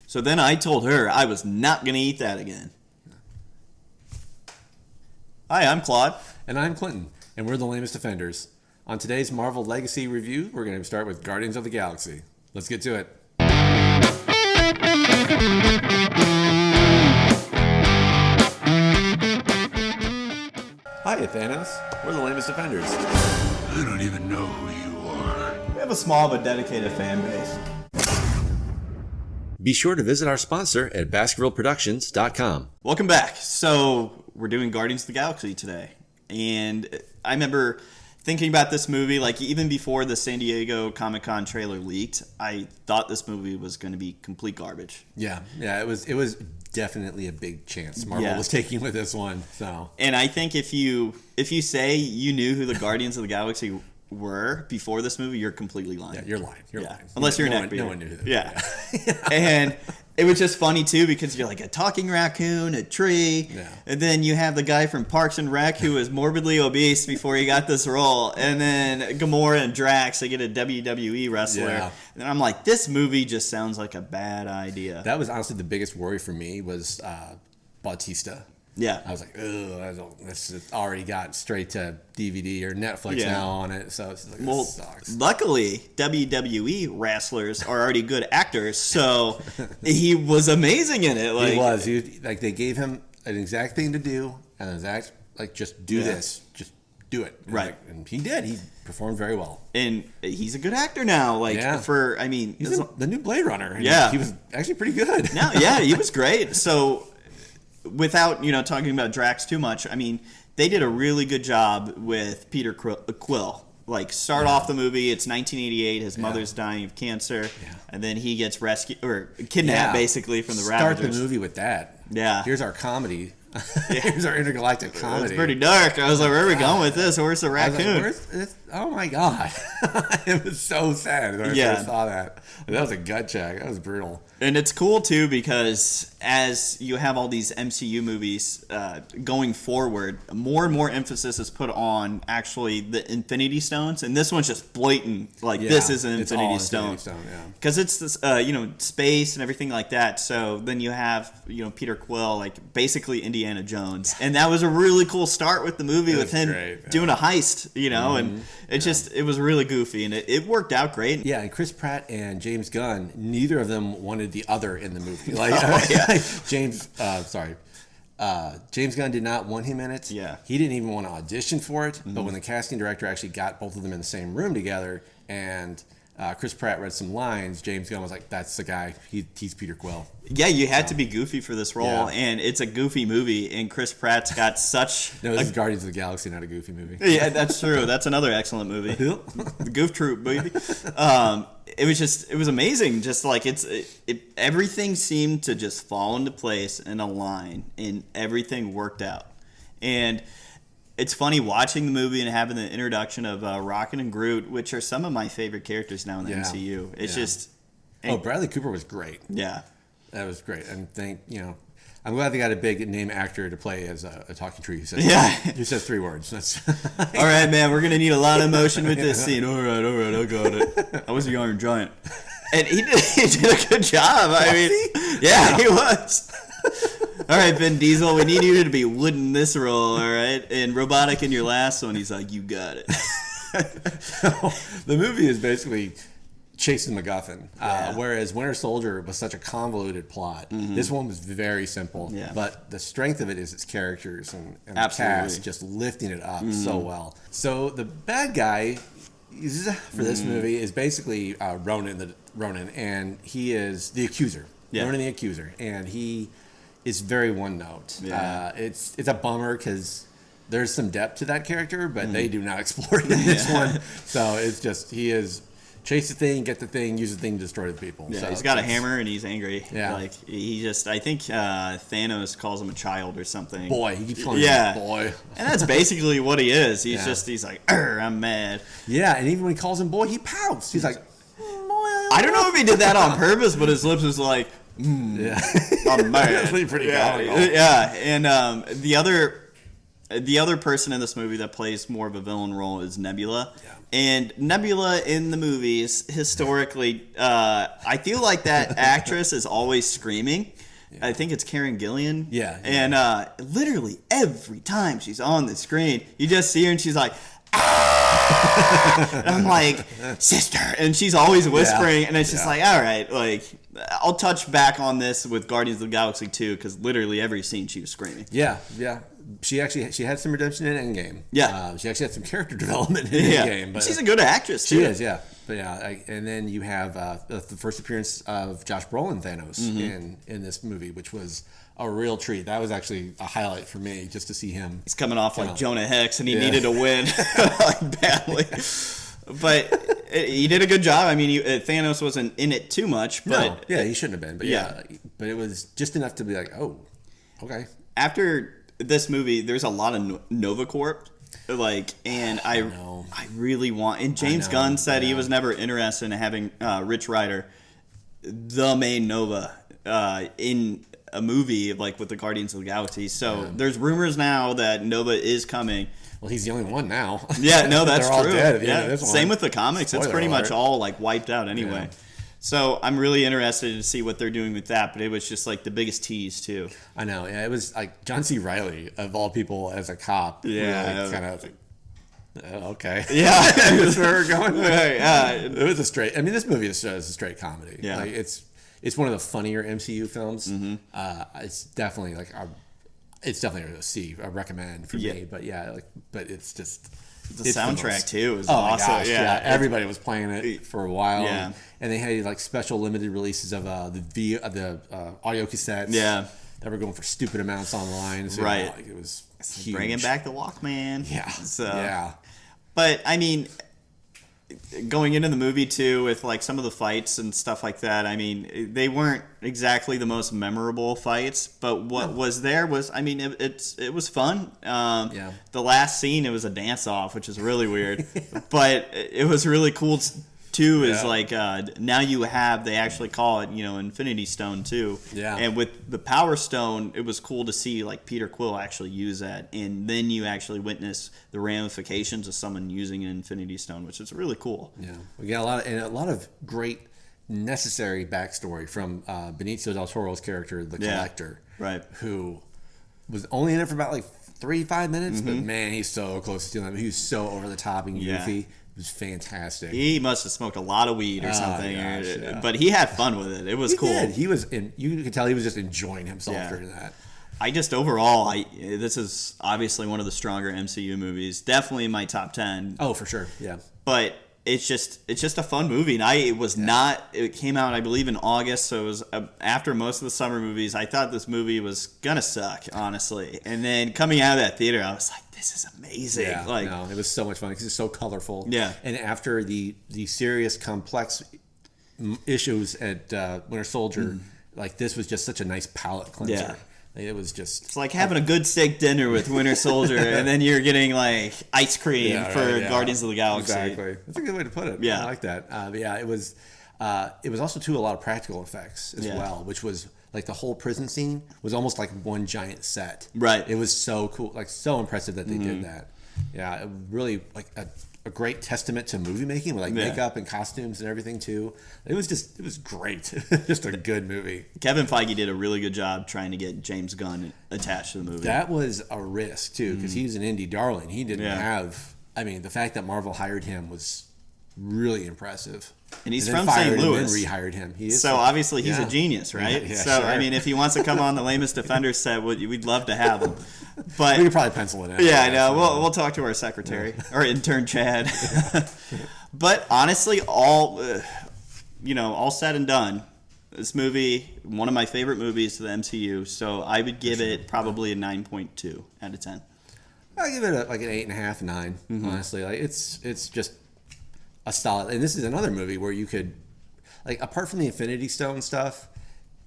So then I told her I was not going to eat that again. Hi, I'm Claude. And I'm Clinton, and we're the lamest offenders. On today's Marvel Legacy review, we're going to start with Guardians of the Galaxy. Let's get to it. Hi, Thanos. We're the lamest offenders. I don't even know who you are. We have a small but dedicated fan base. Be sure to visit our sponsor at BaskervilleProductions.com. Welcome back. So we're doing Guardians of the Galaxy today. And I remember thinking about this movie, like even before the San Diego Comic-Con trailer leaked, I thought this movie was going to be complete garbage. Yeah, it was definitely a big chance Marvel was taking with this one. So, and I think if you say you knew who the Guardians of the Galaxy were before this movie, you're completely lying. Yeah, you're lying. You're lying. Unless you're no an one knew who they were. Yeah. And it was just funny too because you're like a talking raccoon, a tree, and then you have the guy from Parks and Rec who was morbidly obese before he got this role, and then Gamora and Drax, they get a WWE wrestler. Yeah. And I'm like, this movie just sounds like a bad idea. That was honestly the biggest worry for me was Bautista. Yeah. I was like, oh, this already got straight to DVD or Netflix now on it. So it's like, this sucks. Luckily, WWE wrestlers are already good actors, so he was amazing in it. Like, he was. They gave him an exact thing to do, and just do this. Just do it. Right. And he did. He performed very well. And he's a good actor now. He's the new Blade Runner. Yeah. He was actually pretty good. No, yeah, he was great. So, without talking about Drax too much, I mean, they did a really good job with Peter Quill. Start off the movie, it's 1988, his mother's dying of cancer, and then he gets rescued or kidnapped basically from the Ravagers. Start the movie with that. Yeah. Here's our comedy. Here's our intergalactic comedy. It's pretty dark. I was like, where are we going with this? Where's the raccoon? Oh my god. It was so sad when I first saw that. That was a gut check. That was brutal. And it's cool too because as you have all these MCU movies going forward, more and more emphasis is put on actually the Infinity Stones, and this one's just blatant. This is an Infinity Stone because it's this, space and everything like that. So then you have Peter Quill, basically Indiana Jones, and that was a really cool start with the movie with him doing a heist, and it was really goofy and it worked out great. Yeah, and Chris Pratt and James Gunn, neither of them wanted the other in the movie. James Gunn did not want him in it. Yeah. He didn't even want to audition for it. But when the casting director actually got both of them in the same room together and Chris Pratt read some lines, James Gunn was like, that's the guy. He's Peter Quill. Yeah, you had to be goofy for this role, and it's a goofy movie, and Chris Pratt's got such... No, this is Guardians of the Galaxy, not a goofy movie. Yeah, that's true. That's another excellent movie. The Goof Troop, baby. It was amazing. Just everything seemed to just fall into place and align, and everything worked out. And it's funny watching the movie and having the introduction of Rocket and Groot, which are some of my favorite characters now in the MCU. It's just... Bradley Cooper was great. Yeah. That was great. And I'm glad they got a big name actor to play as a talking tree who says 3 words. That's all right, man, we're going to need a lot of emotion with this scene. All right, I got it. I was the Iron Giant. And he did a good job. He was. All right, Vin Diesel, we need you to be wood in this role, all right? And robotic in your last one. He's like, you got it. The movie is basically chasing MacGuffin, whereas Winter Soldier was such a convoluted plot. This one was very simple, but the strength of it is its characters and the cast just lifting it up so well. So the bad guy for this movie is basically Ronan, and he is the accuser. Ronan the Accuser, and he is very one note. It's a bummer because there's some depth to that character, but they do not explore it in this one. So it's just he is chase the thing, get the thing, use the thing to destroy the people. Yeah, so he's got a hammer and he's angry. Yeah. I think Thanos calls him a child or something. Boy, he keeps calling him boy. And that's basically what he is. He's like, I'm mad. Yeah, and even when he calls him boy, he pouts. He's like, boy. I don't know if he did that on purpose, but his lips was like, I'm mad. That's pretty comical. Yeah, and the other the other person in this movie that plays more of a villain role is Nebula. Yeah. And Nebula in the movies, historically, I feel like that actress is always screaming. Yeah. I think it's Karen Gillan. Yeah. And literally every time she's on the screen, you just see her and she's like, ah! And I'm like, sister. And she's always whispering. And it's just like, all right, like, I'll touch back on this with Guardians of the Galaxy 2 because literally every scene she was screaming. Yeah. She had some redemption in Endgame. Yeah. She actually had some character development in Endgame. But she's a good actress, too. She is, yeah. But yeah, and then you have the first appearance of Josh Brolin Thanos in this movie, which was a real treat. That was actually a highlight for me, just to see him. He's coming off like Jonah Hex, and he needed to win like badly. But he did a good job. I mean, Thanos wasn't in it too much. But he shouldn't have been. But but it was just enough to be like, oh, okay. After this movie, there's a lot of Nova Corp. And I really want. And James Gunn said he was never interested in having Rich Rider, the main Nova, in a movie like with the Guardians of the Galaxy. So there's rumors now that Nova is coming. Well, he's the only one now. Yeah, no, that's They're true. All dead at the end of this Same one. with the comics. Spoiler it's pretty alert. much all like wiped out anyway. Yeah. So I'm really interested to see what they're doing with that. But it was just like the biggest tease too. I know. Yeah, it was like John C. Reilly of all people as a cop. Yeah, really kind of. Okay. Yeah, that's where we're going. Right, it was a straight. I mean, this movie is a straight comedy. Yeah, like it's one of the funnier MCU films. Mm-hmm. It's definitely like it's definitely a C. I recommend for me. But but it's just. The soundtrack too is awesome. My gosh, yeah, everybody was playing it for a while. Yeah, and they had like special limited releases of the audio cassettes. Yeah, that were going for stupid amounts online. So, right, it was huge. Bringing back the Walkman. Yeah, so but I mean, going into the movie too with like some of the fights and stuff like that. I mean, they weren't exactly the most memorable fights, but what was there was, I mean, it was fun. The last scene, it was a dance off, which is really weird, but it was really cool too. Is like now they actually call it Infinity Stone too. Yeah. And with the Power Stone, it was cool to see like Peter Quill actually use that, and then you actually witness the ramifications of someone using an Infinity Stone, which is really cool. Yeah, we got a lot of great necessary backstory from Benicio del Toro's character, the Collector, right? Who was only in it for about like 3-5 minutes, but man, he's so close to stealing. He was so over the top and goofy. It was fantastic. He must have smoked a lot of weed or something, gosh, but he had fun with it. It was cool. Did. He was you could tell he was just enjoying himself during that. I just overall, this is obviously one of the stronger MCU movies. Definitely in my top 10. Oh, for sure. Yeah. But it's just a fun movie, and it came out, I believe, in August, so it was after most of the summer movies. I thought this movie was gonna suck, honestly, and then coming out of that theater, I was like, this is amazing. Yeah, it was so much fun because it's so colorful. Yeah. And after the serious, complex issues at Winter Soldier, like this was just such a nice palate cleanser. Yeah. It was just... It's like having a good steak dinner with Winter Soldier, and then you're getting like ice cream for Guardians of the Galaxy. Exactly. That's a good way to put it. Yeah. I like that. It was also, too, a lot of practical effects as well, which was... Like the whole prison scene was almost like one giant set. Right. It was so cool, like so impressive that they did that. Yeah, it really like a great testament to movie making with like makeup and costumes and everything too. It was great. Just a good movie. Kevin Feige did a really good job trying to get James Gunn attached to the movie. That was a risk too because he was an indie darling. He didn't have. I mean, the fact that Marvel hired him was really impressive. And he's from St. Louis. And rehired him. He is so obviously he's a genius, right? Yeah, so sure. I mean, if he wants to come on the Lamest Defender set, we'd love to have him. But we could probably pencil it in. Yeah, I know. We'll talk to our secretary or intern Chad. But honestly, all said and done, this movie, one of my favorite movies to the MCU. So I would give it probably a 9.2 out of 10. I give it like an 8.5, 9. Honestly, like it's just a solid. And this is another movie where you could, like, apart from the Infinity Stone stuff,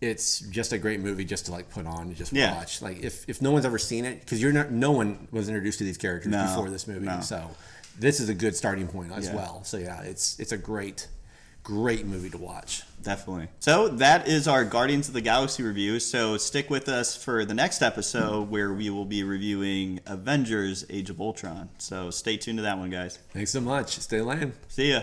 it's just a great movie just to like put on and just watch. Like if no one's ever seen it, because no one was introduced to these characters before this movie, so this is a good starting point as well. So yeah, it's a great great movie to watch. Definitely. So that is our Guardians of the Galaxy review. So stick with us for the next episode where we will be reviewing Avengers Age of Ultron. So stay tuned to that one, guys. Thanks so much. Stay lame. See ya.